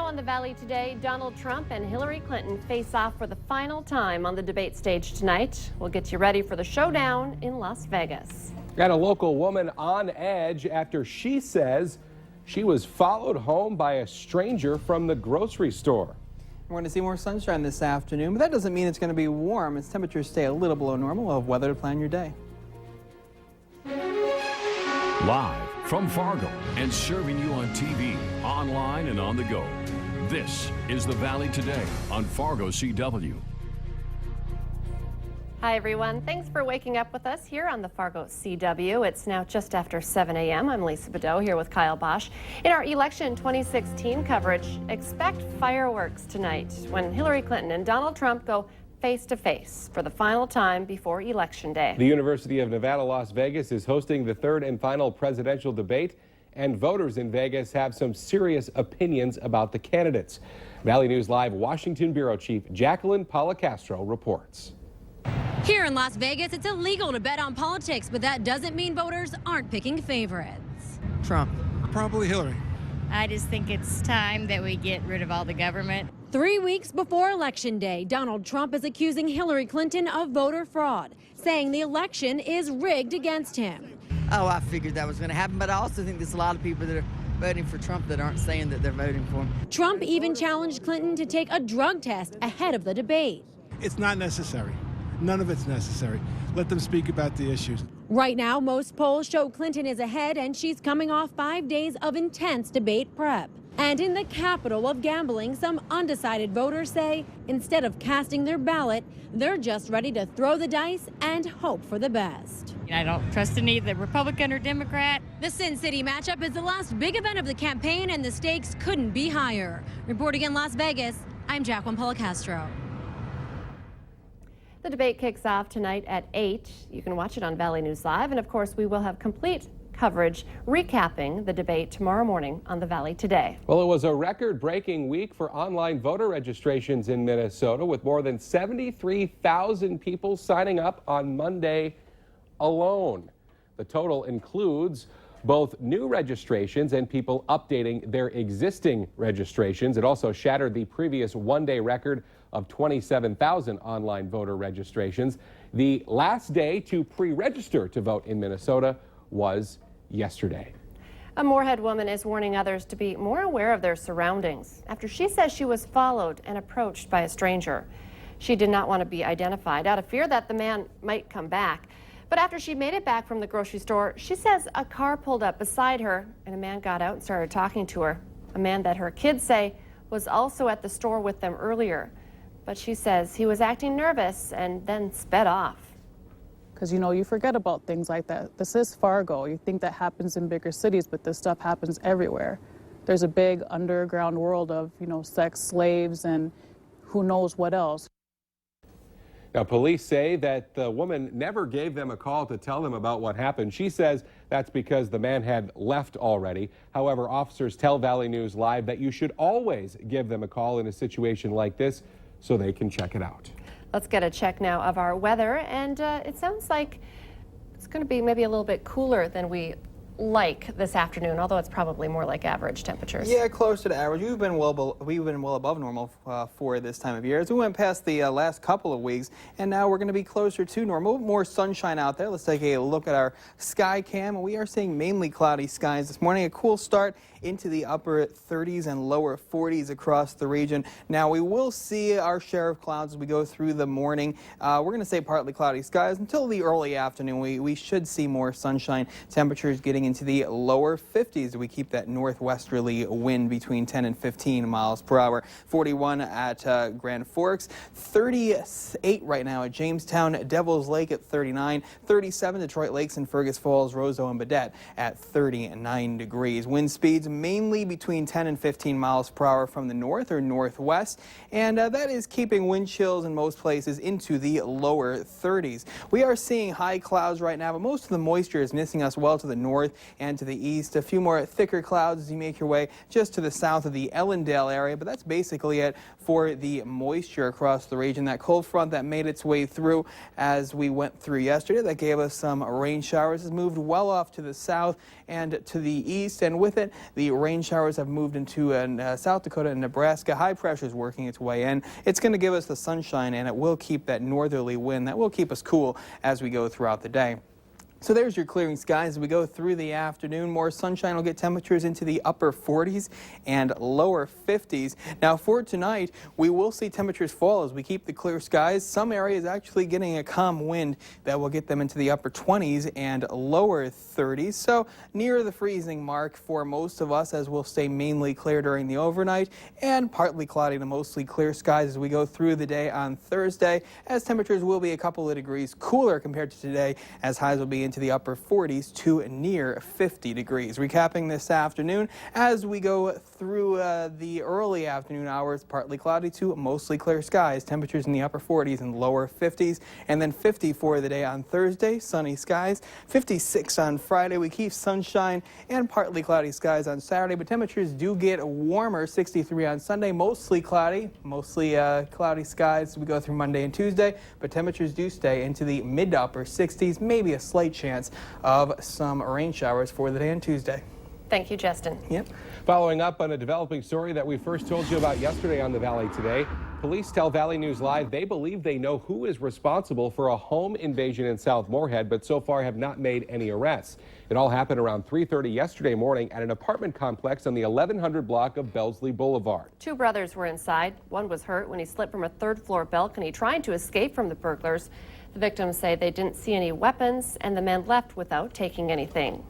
on the Valley today, Donald Trump and Hillary Clinton face off for the final time on the debate stage tonight. We'll get you ready for the showdown in Las Vegas. Got a local woman on edge after she says she was followed home by a stranger from the grocery store. We're going to see more sunshine this afternoon, but that doesn't mean it's going to be warm. As temperatures stay a little below normal, we'll have weather to plan your day. Live from Fargo and serving you on TV, online, and on the go. This is the Valley Today on Fargo CW. Hi, everyone. Thanks for waking up with us here on the Fargo CW. It's now just after 7 a.m. I'm Lisa Bedeau here with Kyle Bosch. In our election 2016 coverage, expect fireworks tonight when Hillary Clinton and Donald Trump go face-to-face for the final time before Election Day. The University of Nevada, Las Vegas is hosting the third and final presidential debate, and voters in Vegas have some serious opinions about the candidates. Valley News Live Washington Bureau Chief Jacqueline Policastro reports. Here in Las Vegas, it's illegal to bet on politics, but that doesn't mean voters aren't picking favorites. Trump. Probably Hillary. I just think it's time that we get rid of all the government. 3 weeks before Election Day, Donald Trump is accusing Hillary Clinton of voter fraud, saying the election is rigged against him. Oh, I figured that was going to happen, but I also think there's a lot of people that are voting for Trump that aren't saying that they're voting for him. Trump even challenged Clinton to take a drug test ahead of the debate. It's not necessary. None of it's necessary. Let them speak about the issues. Right now, most polls show Clinton is ahead, and she's coming off 5 days of intense debate prep. And in the capital of gambling, some undecided voters say instead of casting their ballot, they're just ready to throw the dice and hope for the best. I don't trust in either Republican or Democrat. The Sin City matchup is the last big event of the campaign, and the stakes couldn't be higher. Reporting in Las Vegas, I'm Jacqueline Policastro. The debate kicks off tonight at 8. You can watch it on Valley News Live, and of course we will have complete coverage recapping the debate tomorrow morning on the Valley Today. Well, it was a record-breaking week for online voter registrations in Minnesota, with more than 73,000 people signing up on Monday alone. The total includes both new registrations and people updating their existing registrations. It also shattered the previous one-day record of 27,000 online voter registrations. The last day to pre-register to vote in Minnesota was yesterday. A Moorhead woman is warning others to be more aware of their surroundings after she says she was followed and approached by a stranger. She did not want to be identified out of fear that the man might come back. But after she made it back from the grocery store, she says a car pulled up beside her and a man got out and started talking to her. A man that her kids say was also at the store with them earlier. But she says he was acting nervous and then sped off. Because, you know, you forget about things like that. This is Fargo. You think that happens in bigger cities, but this stuff happens everywhere. There's a big underground world of, you know, sex slaves and who knows what else. Now, police say that the woman never gave them a call to tell them about what happened. She says that's because the man had left already. However, officers tell Valley News Live that you should always give them a call in a situation like this so they can check it out. Let's get a check now of our weather, and it sounds like it's going to be maybe a little bit cooler than we like this afternoon, although it's probably more like average temperatures. Yeah, closer to average. We've been well above normal for this time of year. As we went past the last couple of weeks, and now we're going to be closer to normal. More sunshine out there. Let's take a look at our sky cam. We are seeing mainly cloudy skies this morning. A cool start into the upper 30s and lower 40s across the region. Now we will see our share of clouds as we go through the morning. We're going to say partly cloudy skies until the early afternoon. We should see more sunshine. Temperatures getting into the lower 50s. We keep that northwesterly wind between 10 and 15 miles per hour. 41 at Grand Forks, 38 right now at Jamestown, Devil's Lake at 39, 37 Detroit Lakes and Fergus Falls, Roseau and Badette at 39 degrees. Wind speeds mainly between 10 and 15 miles per hour from the north or northwest, and that is keeping wind chills in most places into the lower 30s. We are seeing high clouds right now, but most of the moisture is missing us well to the north and to the east. A few more thicker clouds as you make your way just to the south of the Ellendale area, but that's basically it for the moisture across the region. That cold front that made its way through as we went through yesterday, that gave us some rain showers, has moved well off to the south and to the east, and with it, the rain showers have moved into South Dakota and Nebraska. High pressure is working its way in. It's going to give us the sunshine, and it will keep that northerly wind that will keep us cool as we go throughout the day. So there's your clearing skies. As we go through the afternoon, more sunshine will get temperatures into the upper 40s and lower 50s. Now for tonight, we will see temperatures fall as we keep the clear skies. Some areas actually getting a calm wind that will get them into the upper 20s and lower 30s. So near the freezing mark for most of us, as we'll stay mainly clear during the overnight and partly cloudy to mostly clear skies as we go through the day on Thursday, as temperatures will be a couple of degrees cooler compared to today, as highs will be into the upper 40s to near 50 degrees. Recapping this afternoon, as we go through the early afternoon hours, partly cloudy to mostly clear skies, temperatures in the upper 40s and lower 50s, and then 50 for the day on Thursday, sunny skies, 56 on Friday. We keep sunshine and partly cloudy skies on Saturday, but temperatures do get warmer, 63 on Sunday, mostly cloudy skies as we go through Monday and Tuesday, but temperatures do stay into the mid to upper 60s, maybe a slight chance of some rain showers for the day on Tuesday. Thank you, Justin. Yep. Following up on a developing story that we first told you about yesterday on the Valley Today, police tell Valley News Live they believe they know who is responsible for a home invasion in South Moorhead, but so far have not made any arrests. It all happened around 3:30 yesterday morning at an apartment complex on the 1100 block of Bellesley Boulevard. Two brothers were inside. One was hurt when he slipped from a third-floor balcony trying to escape from the burglars. The victims say they didn't see any weapons, and the men left without taking anything.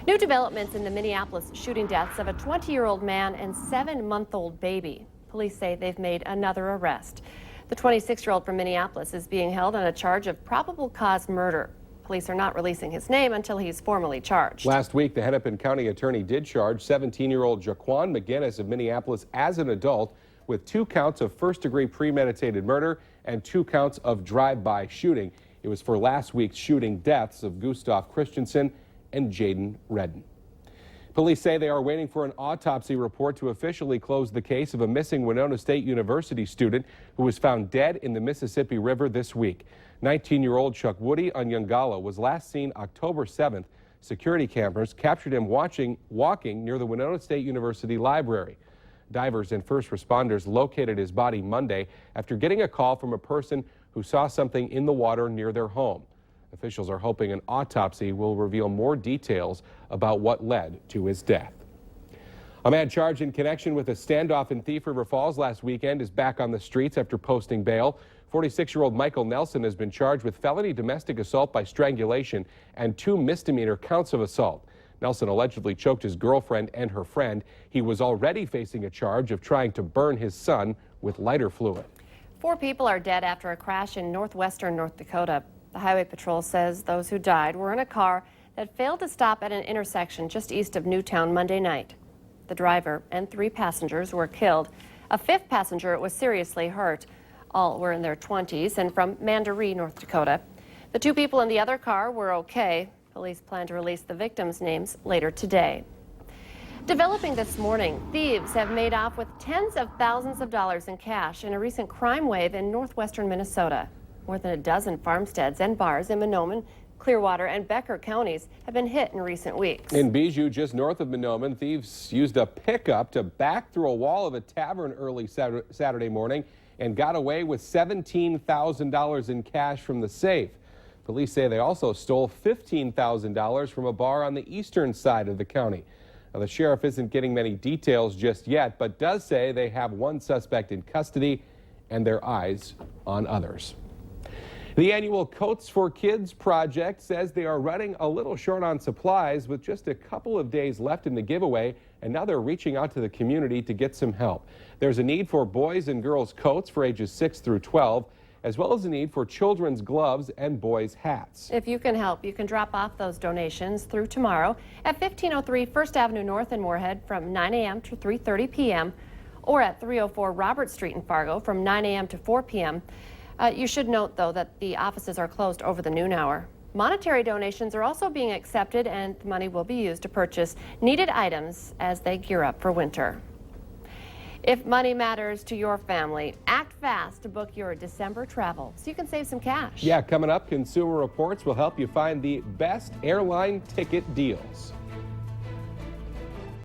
New developments in the Minneapolis shooting deaths of a 20-year-old man and 7-month-old baby. Police say they've made another arrest. The 26-year-old from Minneapolis is being held on a charge of probable cause murder. Police are not releasing his name until he's formally charged. Last week, the Hennepin County attorney did charge 17-year-old Jaquan McGinnis of Minneapolis as an adult with 2 counts of first-degree premeditated murder and 2 counts of drive-by shooting. It was for last week's shooting deaths of Gustav Christensen and Jaden Redden. Police say they are waiting for an autopsy report to officially close the case of a missing Winona State University student who was found dead in the Mississippi River this week. 19-year-old Chuck Woody Onyangala was last seen October 7th. Security cameras captured him walking near the Winona State University library. Divers and first responders located his body Monday after getting a call from a person who saw something in the water near their home. Officials are hoping an autopsy will reveal more details about what led to his death. A man charged in connection with a standoff in Thief River Falls last weekend is back on the streets after posting bail. 46-year-old Michael Nelson has been charged with felony domestic assault by strangulation and 2 misdemeanor counts of assault. Nelson allegedly choked his girlfriend and her friend. He was already facing a charge of trying to burn his son with lighter fluid. 4 people are dead after a crash in northwestern North Dakota. The Highway Patrol says those who died were in a car that failed to stop at an intersection just east of Newtown Monday night. The driver and 3 passengers were killed. A 5th passenger was seriously hurt. All were in their 20s and from Mandaree, North Dakota. The 2 people in the other car were okay. Police plan to release the victims' names later today. Developing this morning, thieves have made off with tens of thousands of dollars in cash in a recent crime wave in northwestern Minnesota. More than a dozen farmsteads and bars in Mahnomen, Clearwater, and Becker counties have been hit in recent weeks. In Bijou, just north of Mahnomen, thieves used a pickup to back through a wall of a tavern early Saturday morning and got away with $17,000 in cash from the safe. Police say they also stole $15,000 from a bar on the eastern side of the county. Now, the sheriff isn't getting many details just yet, but does say they have 1 suspect in custody and their eyes on others. The annual Coats for Kids project says they are running a little short on supplies with just a couple of days left in the giveaway, and now they're reaching out to the community to get some help. There's a need for boys and girls coats for ages 6 through 12, as well as a need for children's gloves and boys' hats. If you can help, you can drop off those donations through tomorrow at 1503 First Avenue North in Moorhead from 9 a.m. to 3:30 p.m. or at 304 Robert Street in Fargo from 9 a.m. to 4 p.m. You should note, though, that the offices are closed over the noon hour. Monetary donations are also being accepted, and the money will be used to purchase needed items as they gear up for winter. If money matters to your family, act fast to book your December travel so you can save some cash. Yeah, coming up, Consumer Reports will help you find the best airline ticket deals.